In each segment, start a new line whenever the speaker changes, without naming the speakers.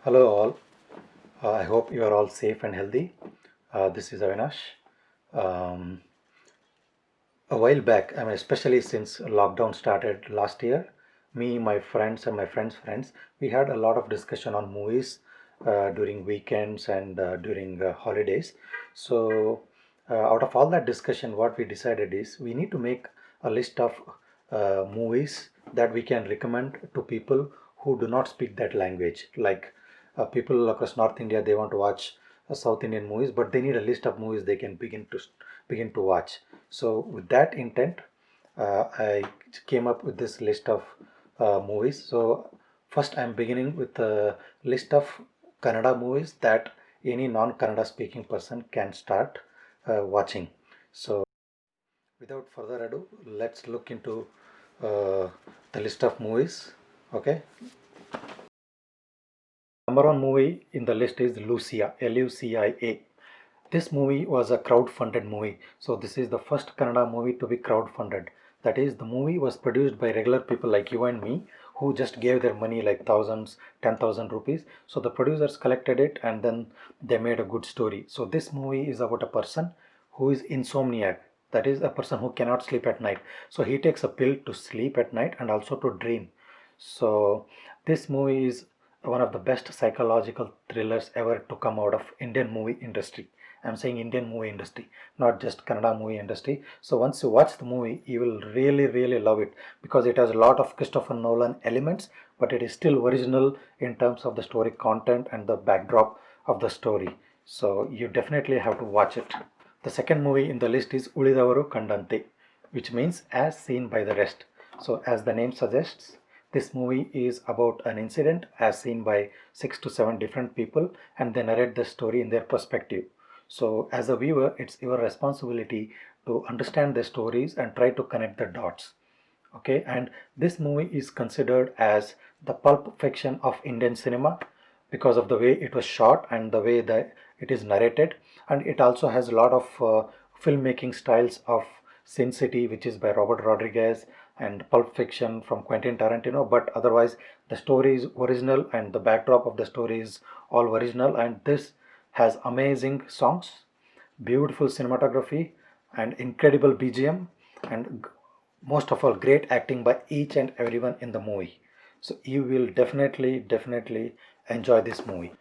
Hello all. I hope you are all safe and healthy. This is Avinash. Um, a while back, especially since lockdown started last year, me, my friends, and my friends, we had a lot of discussion on movies during weekends and during holidays. So, out of all that discussion, what we decided is we need to make a list of movies that we can recommend to people who do not speak that language. Like people across North India, they want to watch South Indian movies, but they need a list of movies they can begin to watch. So with that intent, I came up with this list of movies. So first, I'm beginning with a list of Kannada movies that any non-Kannada speaking person can start watching. So without further ado, let's look into uh, the list of movies. Okay. Number one movie in the list is Lucia, Lucia. This movie was a crowd-funded movie. So this is the first Kannada movie to be crowd-funded. That is, the movie was produced by regular people like you and me who just gave their money like thousands, 10,000 rupees. So the producers collected it and then they made a good story. So this movie is about a person who is insomniac. That is a person who cannot sleep at night. So he takes a pill to sleep at night and also to dream. So this movie is one of the best psychological thrillers ever to come out of Indian movie industry. I'm saying Indian movie industry, not just Kannada movie industry. So once you watch the movie, you will really love it because it has a lot of Christopher Nolan elements, but it is still original in terms of the story content and the backdrop of the story. So you definitely have to watch it. The second movie in the list is Ulidavaru Kandante, which means as seen by the rest. So as the name suggests, this movie is about an incident as seen by 6 to 7 different people and they narrate the story in their perspective. So as a viewer, it's your responsibility to understand the stories and try to connect the dots. Okay, and this movie is considered as the pulp fiction of Indian cinema because of the way it was shot and the way that it is narrated, and it also has a lot of filmmaking styles of Sin City, which is by Robert Rodriguez, and Pulp Fiction from Quentin Tarantino. But otherwise, the story is original and the backdrop of the story is all original, and this has amazing songs, beautiful cinematography, and incredible BGM, and most of all great acting by each and everyone in the movie. So you will definitely enjoy this movie.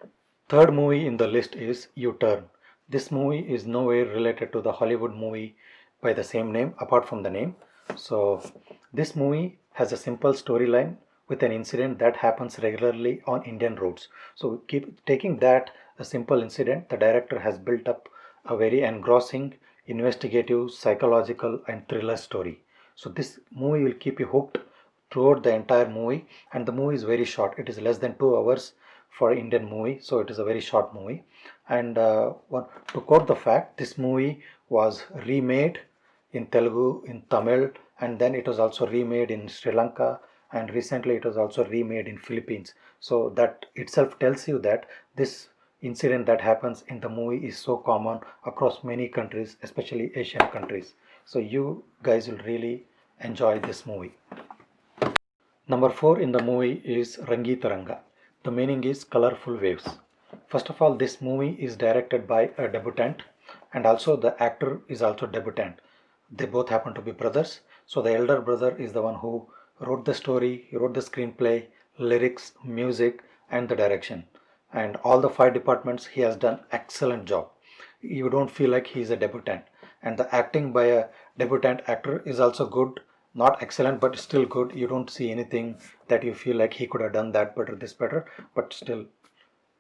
Third movie in the list is U-Turn. This movie is nowhere related to the Hollywood movie by the same name apart from the name. So this movie has a simple storyline with an incident that happens regularly on Indian roads. So keep taking that a simple incident, the director has built up a very engrossing, investigative, psychological and thriller story. So this movie will keep you hooked throughout the entire movie, and the movie is very short. It is less than 2 hours for Indian movie, so it is a very short movie. And to quote the fact, this movie was remade in Telugu, in Tamil, and then it was also remade in Sri Lanka, and recently it was also remade in Philippines. So that itself tells you that this incident that happens in the movie is so common across many countries, especially Asian countries. So you guys will really enjoy this movie. Number 4 in the movie is RangiTaranga. The meaning is colorful waves. First of all, this movie is directed by a debutant, and also the actor is also debutant. They both happen to be brothers. So the elder brother is the one who wrote the story, he wrote the screenplay, lyrics, music, and the direction. And all the 5 departments he has done excellent job. You don't feel like he is a debutant. And the acting by a debutant actor is also good, not excellent but still good. You don't see anything that you feel like he could have done that better, this better, but still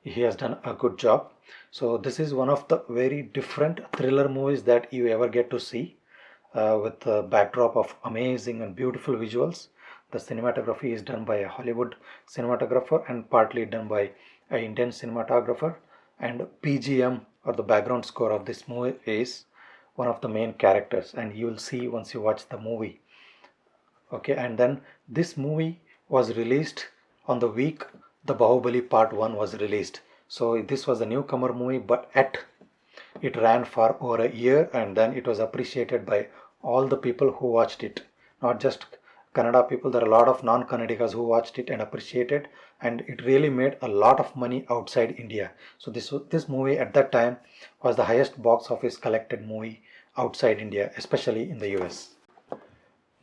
he has done a good job. So this is one of the very different thriller movies that you ever get to see, with a backdrop of amazing and beautiful visuals. The cinematography is done by a Hollywood cinematographer and partly done by an Indian cinematographer, and BGM or the background score of this movie is one of the main characters, and you will see once you watch the movie. Okay, and then this movie was released on the week the Bahubali Part 1 was released. So this was a newcomer movie, but at it ran for over a year, and then it was appreciated by all the people who watched it, not just Kannada people, there are a lot of non-Kannadigas who watched it and appreciated, and it really made a lot of money outside India. So this movie at that time was the highest box office collected movie outside India, especially in the US.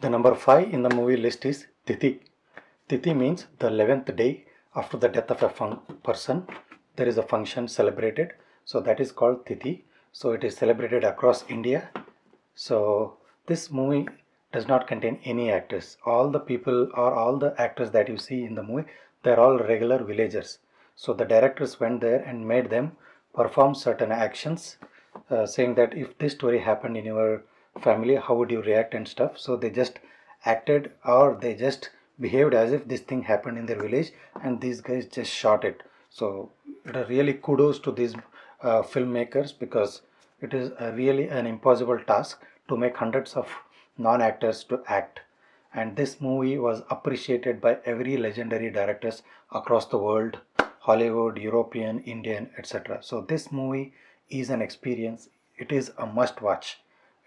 The number 5 in the movie list is Thithi. Thithi means the 11th day after the death of a person. There is a function celebrated, so that is called Thithi. So it is celebrated across India. So this movie does not contain any actors. All the people or all the actors that you see in the movie, they are all regular villagers. So the directors went there and made them perform certain actions, saying that if this story happened in your family, how would you react and stuff. So they just acted, or they just behaved as if this thing happened in their village, and these guys just shot it. So really kudos to these filmmakers, because it is really an impossible task to make hundreds of non-actors to act. And this movie was appreciated by every legendary directors across the world: Hollywood, European, Indian, etc. So this movie is an experience. It is a must watch.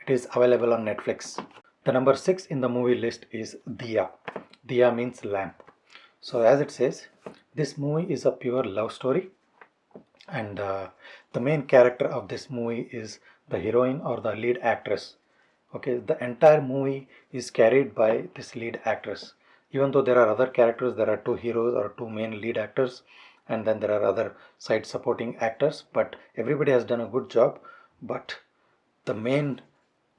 It is available on Netflix. The number 6 in the movie list is Diya. Diya means lamp. So as it says, this movie is a pure love story, and the main character of this movie is the heroine or the lead actress. Okay, the entire movie is carried by this lead actress. Even though there are other characters, there are two heroes or two main lead actors, and then there are other side supporting actors, but everybody has done a good job. But the main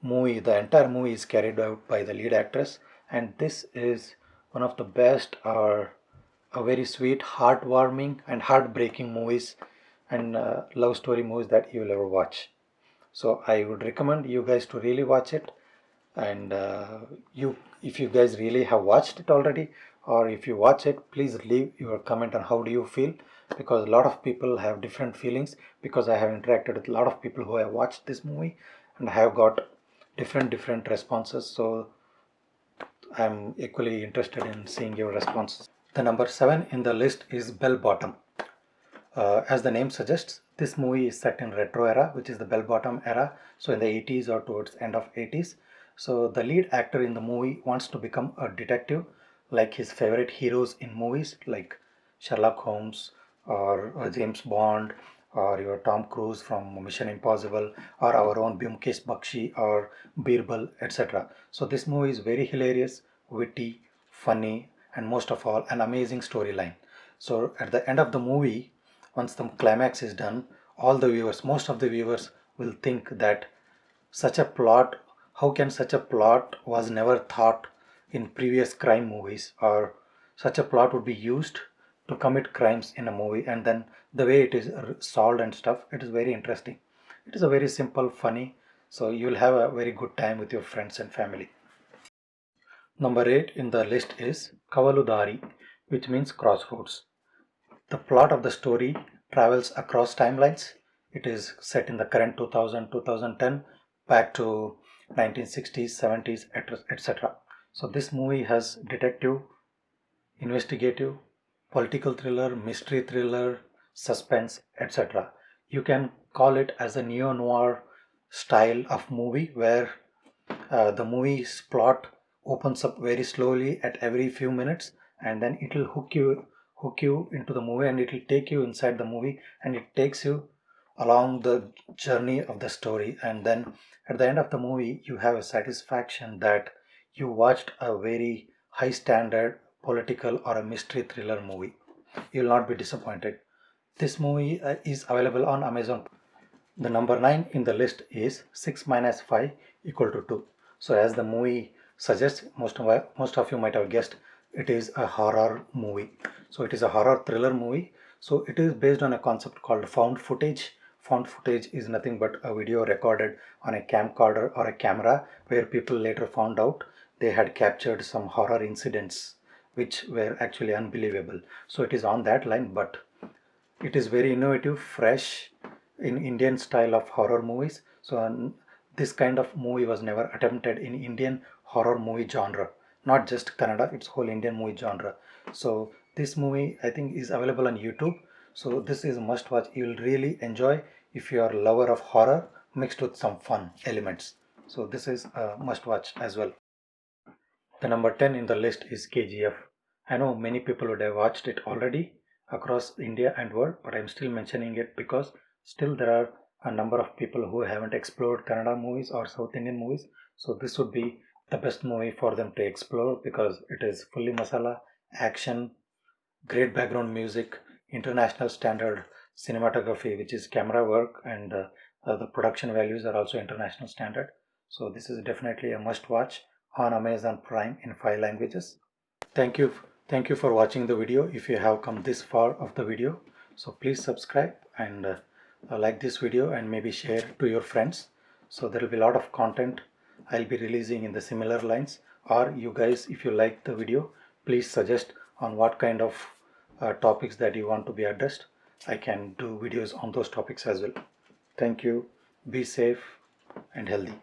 movie, the entire movie is carried out by the lead actress, and this is one of the best or a very sweet, heartwarming, and heartbreaking movies and love story movies that you will ever watch. So I would recommend you guys to really watch it. And if you guys really have watched it already, or if you watch it, please leave your comment on how do you feel, because a lot of people have different feelings, because I have interacted with a lot of people who have watched this movie and have got different responses. So I'm equally interested in seeing your responses. The number 7 in the list is Bellbottom. As the name suggests, this movie is set in retro era, which is the Bellbottom era, so in the 80s or towards end of 80s. So the lead actor in the movie wants to become a detective, like his favorite heroes in movies like Sherlock Holmes or James Bond, or your Tom Cruise from Mission Impossible, or our own Byomkesh Bakshi or Birbal, etc. So this movie is very hilarious, witty, funny, and most of all an amazing storyline. So at the end of the movie, once the climax is done, all the viewers, most of the viewers will think that such a plot, how can such a plot was never thought in previous crime movies, or such a plot would be used to commit crimes in a movie, and then the way it is solved and stuff, it is very interesting. It is a very simple, funny, so you will have a very good time with your friends and family. Number 8 in the list is Kavaludari, which means crossroads. The plot of the story travels across timelines. It is set in the current 2000, 2010, back to 1960s, 70s, etc. So this movie has detective, investigative, political thriller, mystery thriller, suspense, etc. You can call it as a neo-noir style of movie, where the movie's plot opens up very slowly at every few minutes, and then it will hook you into the movie, and it will take you inside the movie, and it takes you along the journey of the story, and then at the end of the movie you have a satisfaction that you watched a very high standard political or a mystery thriller movie. You will not be disappointed. This movie is available on Amazon. The number 9 in the list is 6 minus 5 equal to 2. So as the movie suggests, most of you might have guessed, it is a horror movie. So it is a horror thriller movie. So it is based on a concept called found footage. Found footage is nothing but a video recorded on a camcorder or a camera, where people later found out they had captured some horror incidents which were actually unbelievable. So it is on that line, but it is very innovative, fresh, in Indian style of horror movies. So this kind of movie was never attempted in Indian horror movie genre, not just Kannada, it's whole Indian movie genre. So this movie I think is available on YouTube. So this is a must watch. You will really enjoy if you are a lover of horror mixed with some fun elements. So this is a must watch as well. The number 10 in the list is KGF. I know many people would have watched it already across India and world, but I'm still mentioning it because still there are a number of people who haven't explored Kannada movies or South Indian movies. So this would be the best movie for them to explore because it is fully masala, action, great background music, international standard cinematography, which is camera work, and the production values are also international standard. So this is definitely a must watch on Amazon Prime in 5 languages. Thank you, thank you for watching the video. If you have come this far of the video, so please subscribe and like this video and maybe share to your friends. So there will be a lot of content I'll be releasing in the similar lines. Or you guys, if you like the video, please suggest on what kind of topics that you want to be addressed. I can do videos on those topics as well. Thank you. Be safe and healthy.